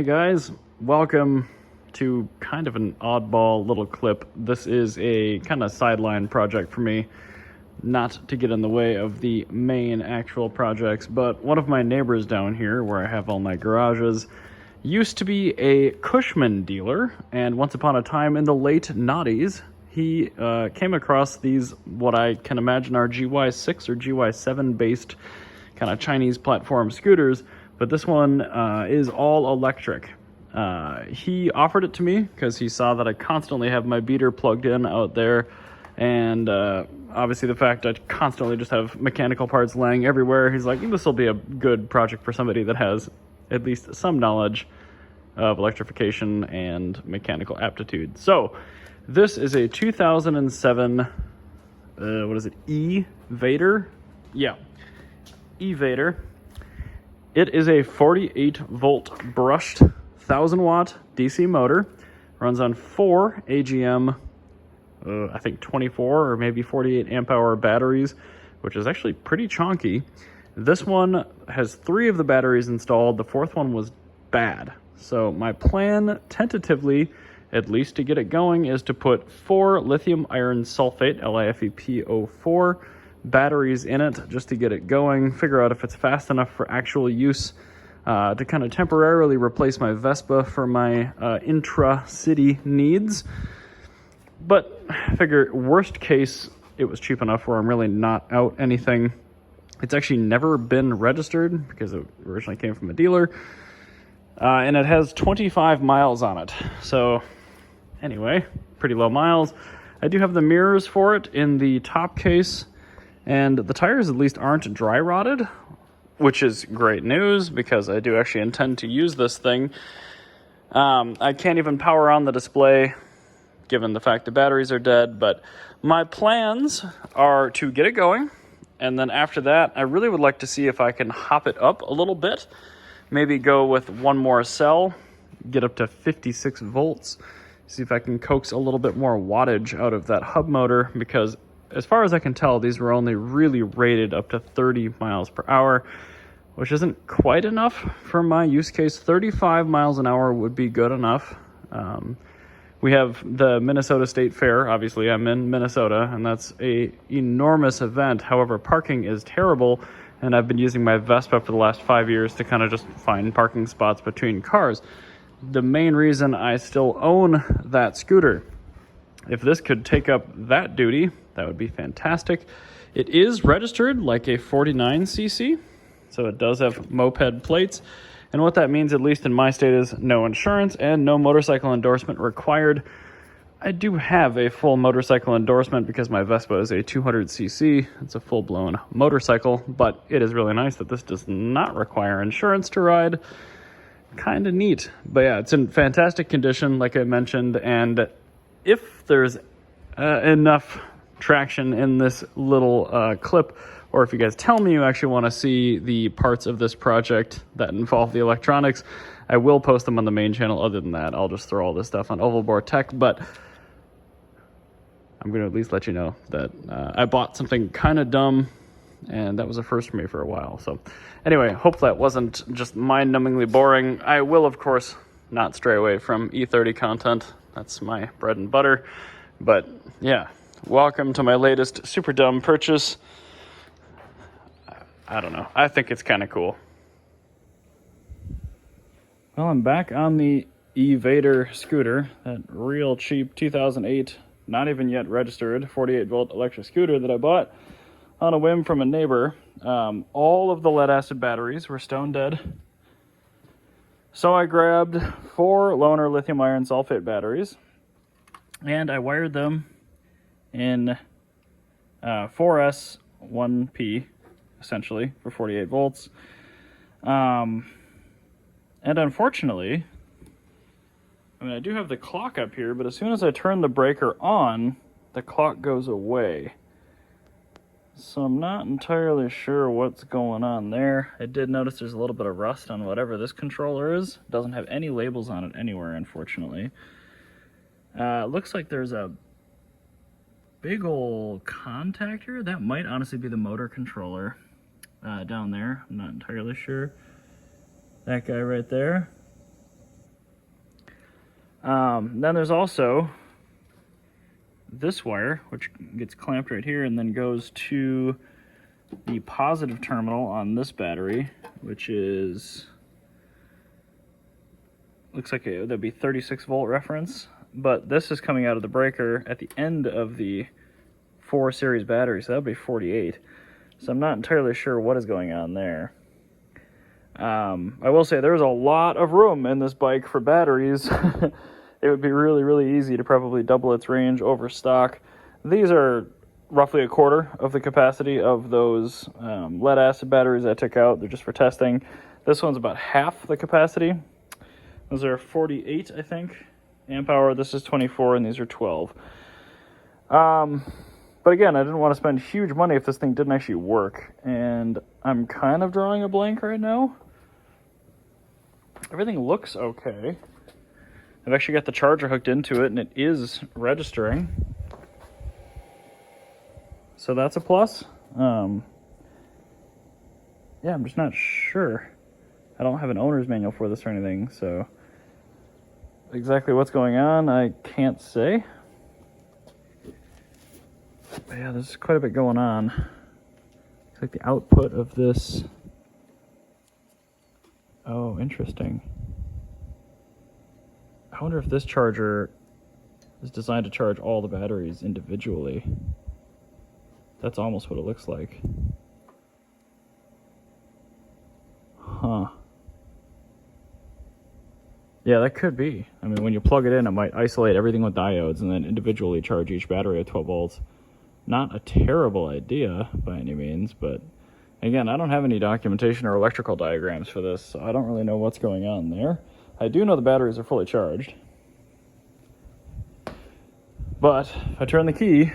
Hey guys, welcome to kind of an oddball little clip. This is a kind of sideline project for me, not to get in the way of the main actual projects, but one of my neighbors down here where I have all my garages used to be a Cushman dealer, and once upon a time in the late noughties, he came across these, what I can imagine are GY6 or GY7 based kind of Chinese platform scooters, but this one is all electric. He offered it to me because he saw that I constantly have my beater plugged in out there, and obviously the fact I constantly just have mechanical parts laying everywhere, he's like, this will be a good project for somebody that has at least some knowledge of electrification and mechanical aptitude. So this is a 2007 E-Vader? Yeah, E-Vader. It is a 48 volt brushed 1000 watt DC motor. Runs on 4 AGM, I think 24 or maybe 48 amp hour batteries, which is actually pretty chonky. This one has 3 of the batteries installed. The 4th one was bad. So my plan, tentatively, at least to get it going, is to put 4 lithium iron sulfate, LiFeP04, batteries in it just to get it going, figure out if it's fast enough for actual use, to kind of temporarily replace my Vespa for my intra-city needs. But figure worst case, it was cheap enough where I'm really not out anything. It's actually never been registered because it originally came from a dealer, and it has 25 miles on it. So anyway, pretty low miles. I do have the mirrors for it in the top case, and the tires at least aren't dry rotted, which is great news because I do actually intend to use this thing. I can't even power on the display given the fact the batteries are dead, but my plans are to get it going, and then after that, I really would like to see if I can hop it up a little bit, maybe go with one more cell, get up to 56 volts, see if I can coax a little bit more wattage out of that hub motor, because as far as I can tell, these were only really rated up to 30 miles per hour, which isn't quite enough for my use case. 35 miles an hour would be good enough. We have the Minnesota State Fair. Obviously, I'm in Minnesota, and that's an enormous event. However, parking is terrible, and I've been using my Vespa for the last 5 years to kind of just find parking spots between cars. The main reason I still own that scooter. If this could take up that duty, that would be fantastic. It is registered like a 49cc, so it does have moped plates. And what that means, at least in my state, is no insurance and no motorcycle endorsement required. I do have a full motorcycle endorsement because my Vespa is a 200cc. It's a full-blown motorcycle, but it is really nice that this does not require insurance to ride. Kind of neat. But yeah, it's in fantastic condition, like I mentioned, and if there's enough traction in this little clip, or if you guys tell me you actually want to see the parts of this project that involve the electronics, I will post them on the main channel. Other than that, I'll just throw all this stuff on Ovalbore Tech, but I'm going to at least let you know that I bought something kind of dumb, and that was a first for me for a while. So anyway, hope that wasn't just mind-numbingly boring. I will, of course, not stray away from E30 content. That's my bread and butter. But yeah, welcome to my latest super dumb purchase. I don't know. I think it's kind of cool. Well, I'm back on the E-Vader scooter, that real cheap 2008, not even yet registered, 48 volt electric scooter that I bought on a whim from a neighbor. All of the lead acid batteries were stone dead. So I grabbed 4 loaner lithium iron sulfate batteries, and I wired them in 4S1P, essentially, for 48 volts. And unfortunately, I do have the clock up here, but as soon as I turn the breaker on, the clock goes away. So I'm not entirely sure what's going on there. I did notice there's a little bit of rust on whatever this controller is. It doesn't have any labels on it anywhere, unfortunately. It looks like there's a big old contactor. That might honestly be the motor controller down there. I'm not entirely sure. That guy right there. Then there's also this wire, which gets clamped right here and then goes to the positive terminal on this battery, which is, looks like that'd be 36 volt reference, but this is coming out of the breaker at the end of the 4 series battery, so that'd be 48. So I'm not entirely sure what is going on there. I will say there's a lot of room in this bike for batteries. It would be really, really easy to probably double its range over stock. These are roughly a quarter of the capacity of those lead acid batteries I took out. They're just for testing. This one's about half the capacity. Those are 48, I think, amp hour. This is 24, and these are 12. But again, I didn't want to spend huge money if this thing didn't actually work. And I'm kind of drawing a blank right now. Everything looks okay. I've actually got the charger hooked into it, and it is registering. So that's a plus. Yeah, I'm just not sure. I don't have an owner's manual for this or anything, so exactly what's going on, I can't say. But yeah, there's quite a bit going on. It's like the output of this. Oh, interesting. I wonder if this charger is designed to charge all the batteries individually. That's almost what it looks like. Huh. Yeah, that could be. I mean, when you plug it in, it might isolate everything with diodes and then individually charge each battery at 12 volts. Not a terrible idea by any means, but again, I don't have any documentation or electrical diagrams for this, so I don't really know what's going on there. I do know the batteries are fully charged. But if I turn the key,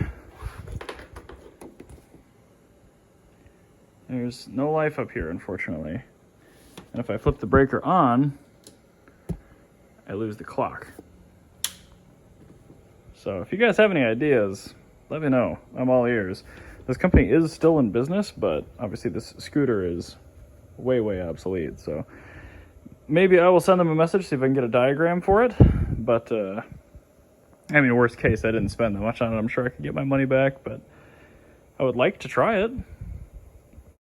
there's no life up here, unfortunately. And if I flip the breaker on, I lose the clock. So if you guys have any ideas, let me know. I'm all ears. This company is still in business, but obviously this scooter is way, way obsolete. So maybe I will send them a message, see if I can get a diagram for it. But, I mean, worst case, I didn't spend that much on it. I'm sure I could get my money back, but I would like to try it.